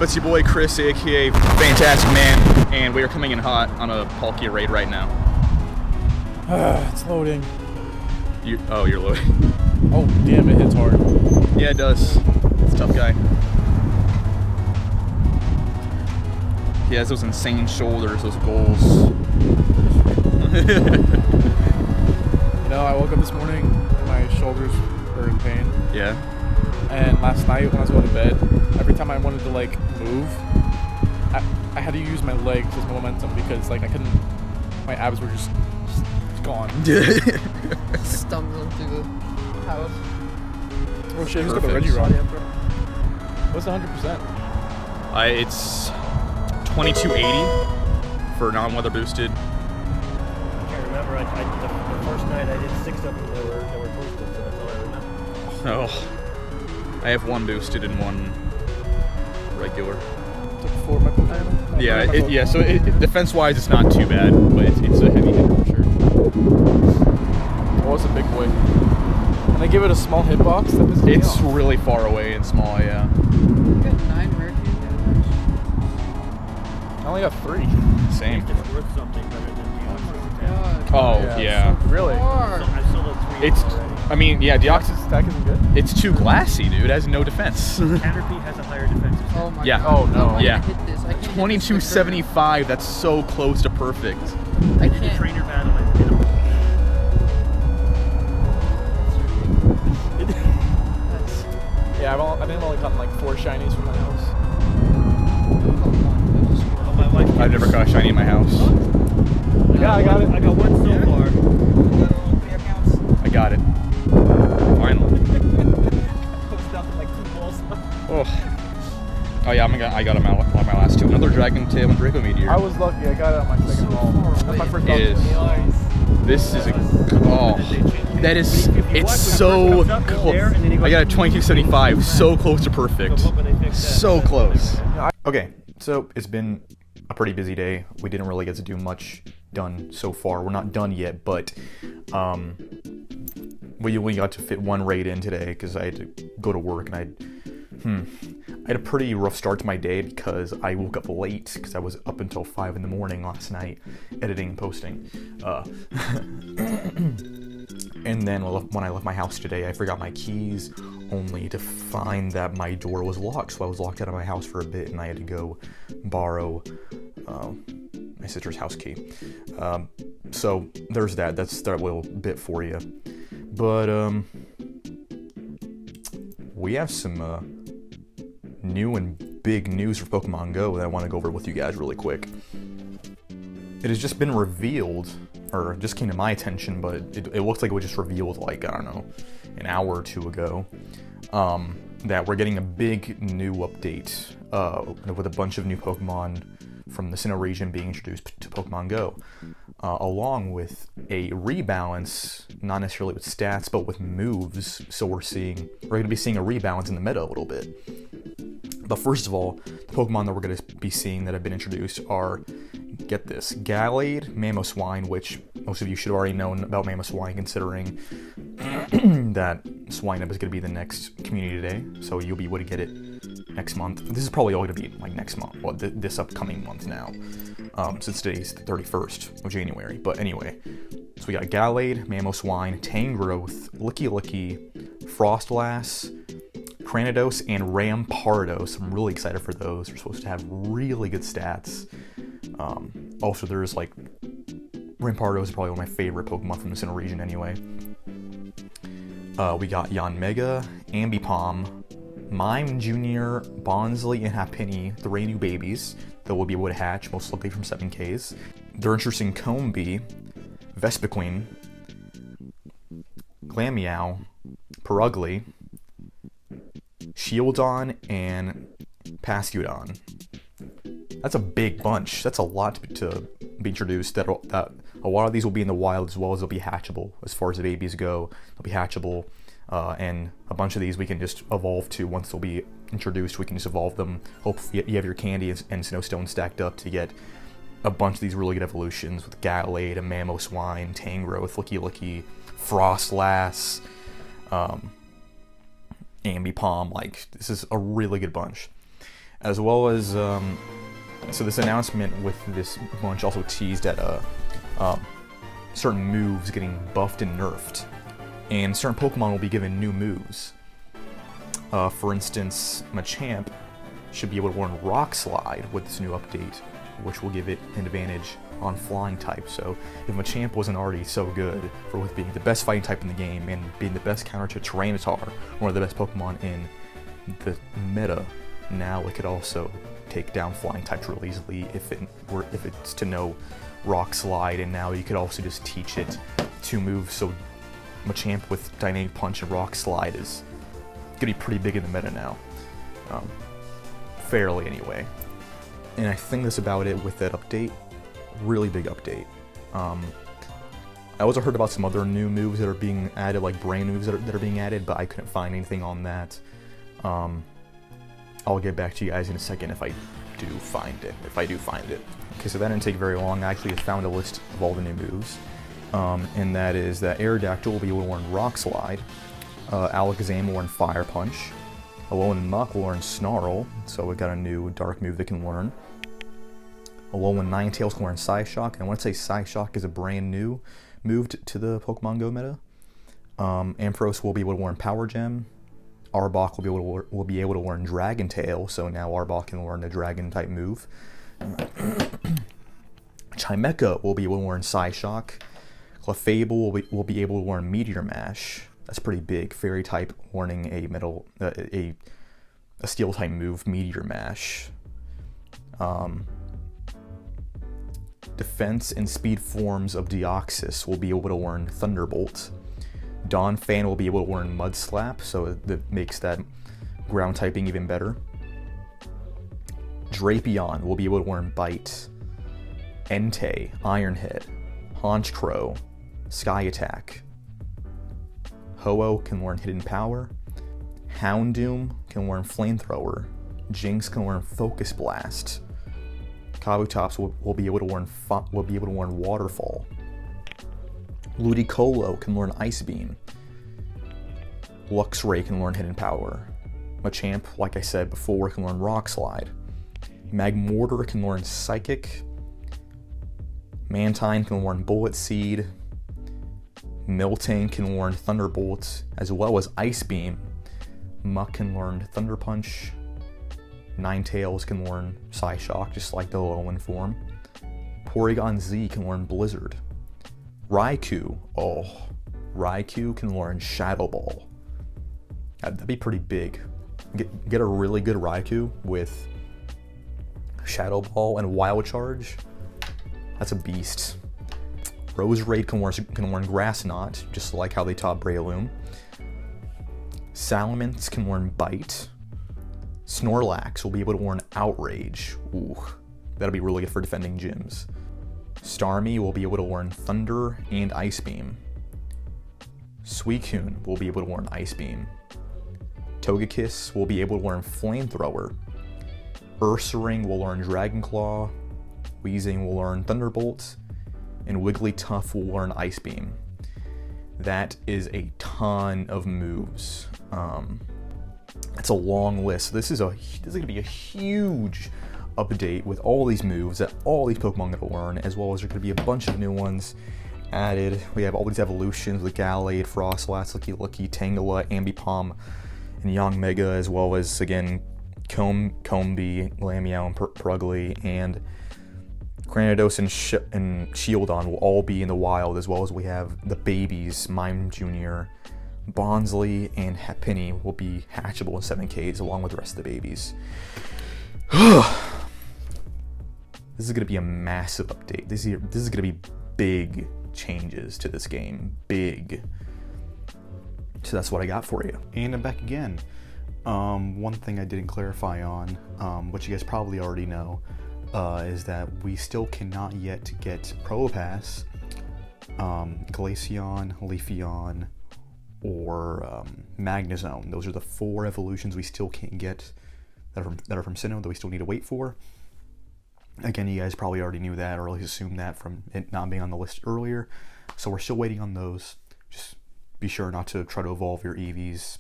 up? It's your boy Chris, aka Fantastic Man, and we are coming in hot on a Palkia raid right now. It's loading. You're loading. Oh, damn, it hits hard. Yeah, it does. It's a tough guy. He has those insane shoulders, those goals. You know, I woke up this morning, my shoulders were in pain. Yeah. And last night when I was going to bed, every time I wanted to like move, I had to use my legs as momentum because like I couldn't, my abs were just gone. Stumbling through the house. Oh shit, who's got the Reggie Rock? What's 100%? It's 2280 for non-weather boosted. I can't remember. The first night I did 6 of them that were boosted, so that's all I remember. Oh, I have 1 boosted and 1 regular. Took 4 of my Pokemon. Yeah, so defense-wise, it's not too bad, but it's a heavy hitter for sure. Oh, it's a big boy. And they give it a small hitbox. That pisses me It's off. really far away and small, yeah. You got 9 rare candidates. I only got 3. Same. It's worth something better than God. Oh, yeah. Really? Hard. I sold out 3 It's, already. I mean, yeah, Deoxys, Stack isn't good? it's too glassy, dude. It has no defense. Caterpie has a higher defense. Oh my Yeah. God. Oh, no. I Yeah. can't hit this. I can't hit this. 2275, that's so close to perfect. I The can't. trainer battle and hit him. That's Yeah, I think I've only gotten like 4 shinies from my house. Oh, my wife I've never caught a shiny in my house. Yeah, I got it. I got 1 so far. I got it. Finally. It's down to like 2 balls. Oh yeah, I got him out on my last 2. Another Dragon Tail and Draco Meteor. I was lucky. I got it on my second roll. That's my first It is. opportunity. This is a that is it's so close. I got a 2275, so close to perfect. So close. Okay, so it's been a pretty busy day. We didn't really get to do much done so far. We're not done yet, but we only got to fit 1 raid in today because I had to go to work and I had a pretty rough start to my day because I woke up late because I was up until 5 in the morning last night editing and posting. And then when I left my house today, I forgot my keys, only to find that my door was locked. So I was locked out of my house for a bit and I had to go borrow my sister's house key. So there's that. That's that little bit for you. But we have some new and big news for Pokemon Go that I want to go over with you guys really quick. It has just been revealed, or just came to my attention, but it looks like it was just revealed like, I don't know, an hour or 2 ago, that we're getting a big new update with a bunch of new Pokemon from the Sinnoh region being introduced to Pokemon Go, along with a rebalance, not necessarily with stats, but with moves. So we're going to be seeing a rebalance in the meta a little bit. But first of all, the Pokemon that we're going to be seeing that have been introduced are, get this, Gallade, Mamoswine, which most of you should already know about Mamoswine, considering that Swinub is going to be the next community day, so you'll be able to get it next month. This is probably all going to be like next month, well, this upcoming month now, since today's the 31st of January. But anyway, so we got Gallade, Mamoswine, Tangrowth, Licky, Frostlass, Cranidos, and Rampardos. I'm really excited for those. They're supposed to have really good stats. Also, there's like Rampardos is probably one of my favorite Pokemon from the Sinnoh region anyway. We got Yanmega, Ambipom, Mime Jr., Bonsley, and Happiny, 3 new babies that will be able to hatch, most likely from 7Ks. They're introducing Combee, Vespiquen, Glameow, Purugly, Shieldon, and Pascudon. That's a big bunch. That's a lot to be introduced. That a lot of these will be in the wild as well as they'll be hatchable. As far as the babies go, they'll be hatchable, and a bunch of these we can just evolve to once they'll be introduced. We can just evolve them. Hopefully you have your candy and Snowstone stacked up to get a bunch of these really good evolutions with Gallade, and Mamoswine, Tangrowth, Licky, Frostlass, Ambipom. Like, this is a really good bunch. as well as so this announcement with this bunch also teased at certain moves getting buffed and nerfed, and certain Pokemon will be given new moves. For instance, Machamp should be able to learn Rock Slide with this new update, which will give it an advantage on flying type. So if Machamp wasn't already so good with being the best fighting type in the game and being the best counter to Tyranitar, one of the best Pokemon in the meta, now it could also take down flying types really easily if it's to know Rock Slide, and now you could also just teach it two moves. So Machamp with Dynamic Punch and Rock Slide is gonna be pretty big in the meta now, fairly anyway. And I think that's about it with that update. Really big update. I also heard about some other new moves that are being added, like brand moves that are being added, but I couldn't find anything on that. I'll get back to you guys in a second if I do find it. Okay, so that didn't take very long. I actually found a list of all the new moves. And that is that Aerodactyl will be able to learn Rock Slide, Alakazam will learn Fire Punch, Alolan Muck will learn Snarl, so we got a new dark move that can learn. Alolan Ninetales can learn Psyshock, and I want to say Psyshock is a brand new move to the Pokemon Go meta. Ampharos will be able to learn Power Gem. Arbok will be able to learn Dragon Tail, so now Arbok can learn a Dragon type move. Chimecha will be able to learn Psyshock. Clefable will be able to learn Meteor Mash. That's pretty big. Fairy type learning a Steel type move, Meteor Mash. Defense and speed forms of Deoxys will be able to learn Thunderbolt. Donphan will be able to learn Mud Slap, so that makes that ground typing even better. Drapion will be able to learn Bite. Entei, Iron Head. Honchkrow, Sky Attack. Ho-Oh can learn Hidden Power. Houndoom can learn Flamethrower. Jinx can learn Focus Blast. Kabutops will be able to learn Waterfall. Ludicolo can learn Ice Beam. Luxray can learn Hidden Power. Machamp, like I said before, can learn Rock Slide. Magmortar can learn Psychic. Mantine can learn Bullet Seed. Miltank can learn Thunderbolt, as well as Ice Beam. Muck can learn Thunder Punch. Ninetales can learn Psyshock, just like the Alolan form. Porygon Z can learn Blizzard. Raikou can learn Shadow Ball. That'd be pretty big. Get a really good Raikou with Shadow Ball and Wild Charge. That's a beast. Roserade can learn Grass Knot, just like how they taught Breloom. Salamence can learn Bite. Snorlax will be able to learn Outrage. Ooh, that'll be really good for defending gyms. Starmie will be able to learn Thunder and Ice Beam. Suicune will be able to learn Ice Beam. Togekiss will be able to learn Flamethrower. Ursaring will learn Dragon Claw. Weezing will learn Thunderbolt. And Wigglytuff will learn Ice Beam. That is a ton of moves. It's a long list. This is going to be a huge update with all these moves that all these Pokemon are going to learn, as well as there's going to be a bunch of new ones added. We have all these evolutions with Gallade, Frostlass, Licky, Tangela, Ambipom, and Yanmega, as well as, again, Combee, Lamiao, and Purugly, and Granados and Shieldon will all be in the wild, as well as we have the babies, Mime Jr., Bonsley, and Happiny will be hatchable in 7Ks, along with the rest of the babies. This is going to be a massive update. This is going to be big changes to this game. Big. So that's what I got for you. And I'm back again. One thing I didn't clarify on, which you guys probably already know, is that we still cannot yet get Probopass, Glaceon, Leafeon, or Magnezone. Those are the 4 evolutions we still can't get that are from Sinnoh that we still need to wait for. Again, you guys probably already knew that, or at least assumed that from it not being on the list earlier. So we're still waiting on those. Just be sure not to try to evolve your EVs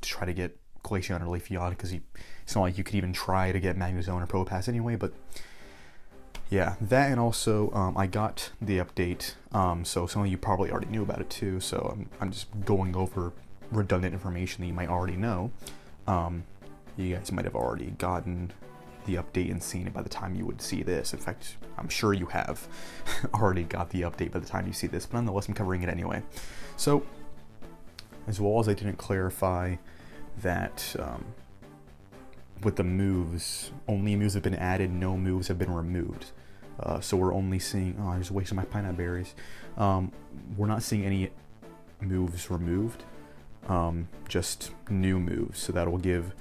to try to get Glaceon or Leafeon, because it's not like you could even try to get Magnezone or Probopass anyway. But yeah, that, and also I got the update, so some of you probably already knew about it too, so I'm just going over redundant information that you might already know. You guys might have already gotten the update and seen it by the time you would see this. In fact, I'm sure you have already got the update by the time you see this, but nonetheless, I'm covering it anyway. So, as well as I didn't clarify that with the moves, only moves have been added, no moves have been removed. So we're only seeing, oh, I just wasted my pineapple berries. We're not seeing any moves removed, just new moves. So that'll give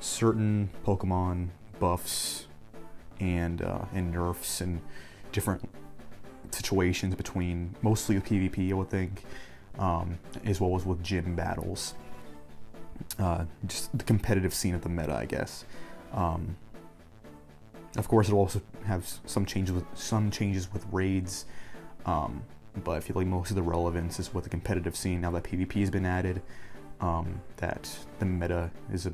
certain Pokemon buffs and nerfs and different situations between, mostly with PvP, I would think, as well as with gym battles. Just the competitive scene of the meta, I guess. Of course, it'll also have some changes with raids, but I feel like most of the relevance is with the competitive scene. Now that PvP has been added, that the meta is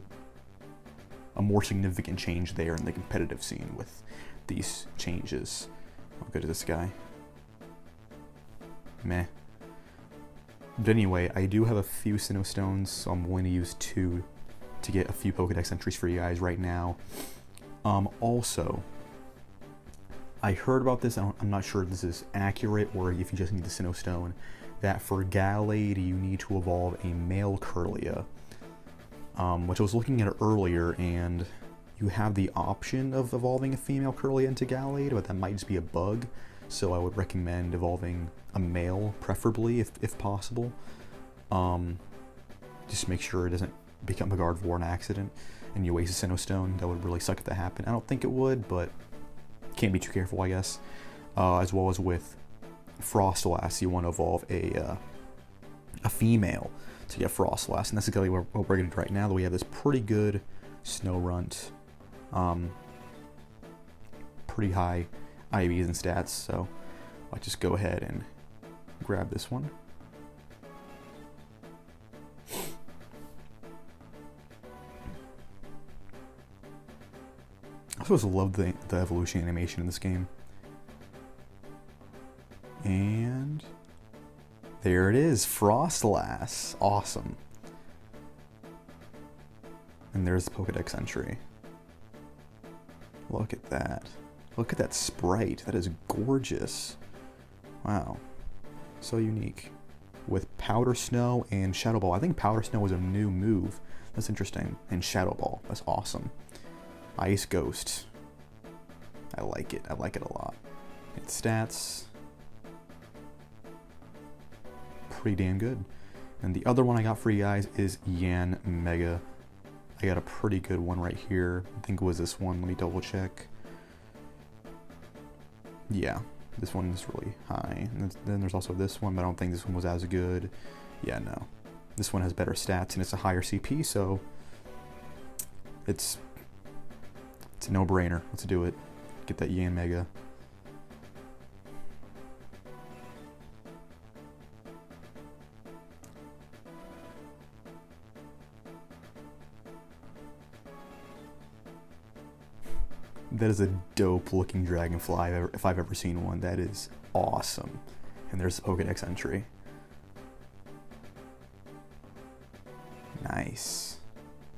a more significant change there in the competitive scene with these changes. How good is this guy? Meh. But anyway, I do have a few Sinnoh Stones, so I'm going to use 2 to get a few Pokedex entries for you guys right now. Also, I heard about this, I'm not sure if this is accurate or if you just need the Sinnoh Stone, that for Gallade you need to evolve a male Kirlia, which I was looking at earlier, and you have the option of evolving a female Kirlia into Gallade, but that might just be a bug, so I would recommend evolving a male, preferably, if possible. Just make sure it doesn't become a Gardevoir in an accident and you waste a Sinnoh Stone. That would really suck if that happened. I don't think it would, but can't be too careful, I guess. As well as with Frostlass, you want to evolve a female to get Frostlass, and that's exactly what we're going to do right now. That we have this pretty good Snorunt, pretty high IVs and stats, so I'll just go ahead and grab this one. I also love the evolution animation in this game. And there it is, Frostlass. Awesome. And there's the Pokedex entry. Look at that. Look at that sprite. That is gorgeous. Wow. So unique. With Powder Snow and Shadow Ball. I think Powder Snow was a new move. That's interesting. And Shadow Ball. That's awesome. Ice Ghost. I like it. I like it a lot. Its stats. Pretty damn good. And the other one I got for you guys is Yan Mega. I got a pretty good one right here. I think it was this one. Let me double check. Yeah, this one is really high. And then there's also this one, but I don't think this one was as good. Yeah, no. This one has better stats and it's a higher CP, so it's a no-brainer. Let's do it. Get that Yan Mega. That is a dope looking dragonfly if I've ever seen one. That is awesome. And there's the Pokedex entry. Nice.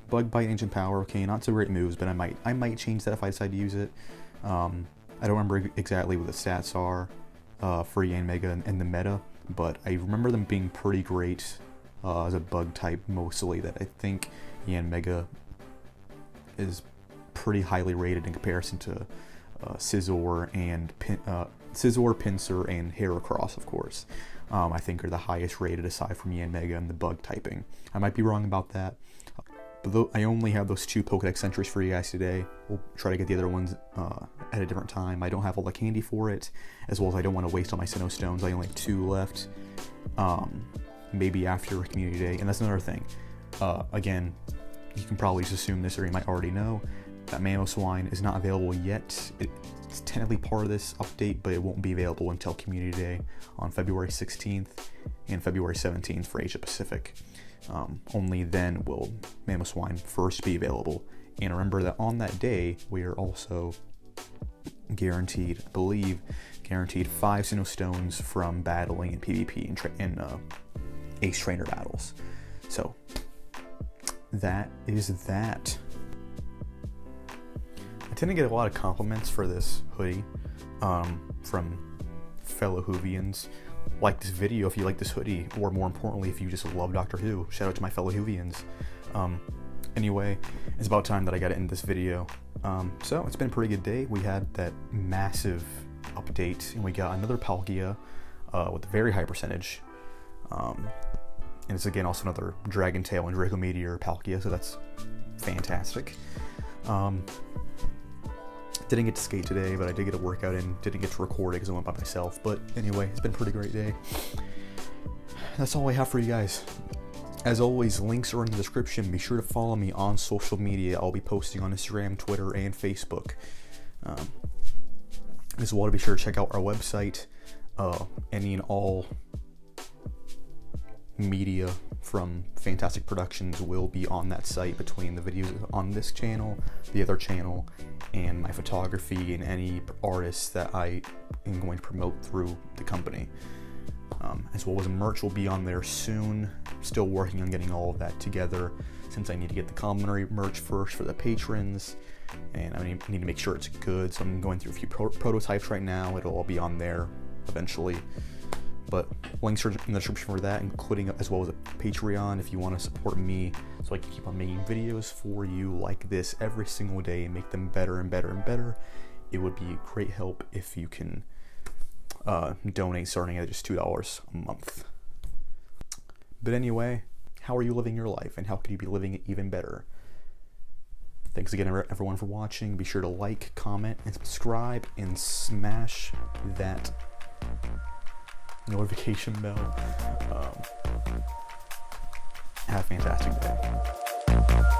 Bug Bite, Ancient Power. Okay, not so great moves, but I might change that if I decide to use it. I don't remember exactly what the stats are for Yan Mega in the meta, but I remember them being pretty great as a bug type mostly. That I think Yan Mega is pretty highly rated in comparison to Scizor, Pinsir, and Heracross, of course. I think are the highest rated aside from Yan Mega and the bug typing. I might be wrong about that, but I only have those 2 Pokedex entries for you guys today. We'll try to get the other ones at a different time. I don't have all the candy for it, as well as I don't want to waste all my Sinnoh Stones. I only have 2 left. Maybe after Community Day, and that's another thing. Again, you can probably just assume this, or you might already know, that Mamoswine is not available yet. It's technically part of this update, but it won't be available until Community Day on February 16th and February 17th for Asia Pacific. Only then will Mamoswine first be available. And remember that on that day, we are also guaranteed, I believe, guaranteed 5 Sinnoh stones from battling in PvP and Ace Trainer battles. So that is that. I tend to get a lot of compliments for this hoodie from fellow Whovians. Like this video if you like this hoodie, or more importantly, if you just love Doctor Who. Shout out to my fellow Whovians. Anyway, it's about time that I got to end this video. So it's been a pretty good day. We had that massive update, and we got another Palkia with a very high percentage. And it's again also another Dragon Tail and Draco Meteor Palkia, so that's fantastic. Didn't get to skate today, but I did get a workout in. Didn't get to record it because I went by myself. But anyway, it's been a pretty great day. That's all I have for you guys. As always, links are in the description. Be sure to follow me on social media. I'll be posting on Instagram, Twitter, and Facebook. As well, be sure to check out our website. Any and all media from Fantastic Productions will be on that site, between the videos on this channel, the other channel, and my photography and any artists that I am going to promote through the company. As well as merch will be on there soon. Still working on getting all of that together, since I need to get the complimentary merch first for the patrons, and I need to make sure it's good, so I'm going through a few prototypes right now. It'll all be on there eventually. But links are in the description for that, including as well as a Patreon if you want to support me, so I can keep on making videos for you like this every single day and make them better and better and better. It would be a great help if you can donate, starting at just $2 a month. But anyway, how are you living your life, and how can you be living it even better? Thanks again, everyone, for watching. Be sure to like, comment, and subscribe, and smash that notification bell. Have a fantastic day.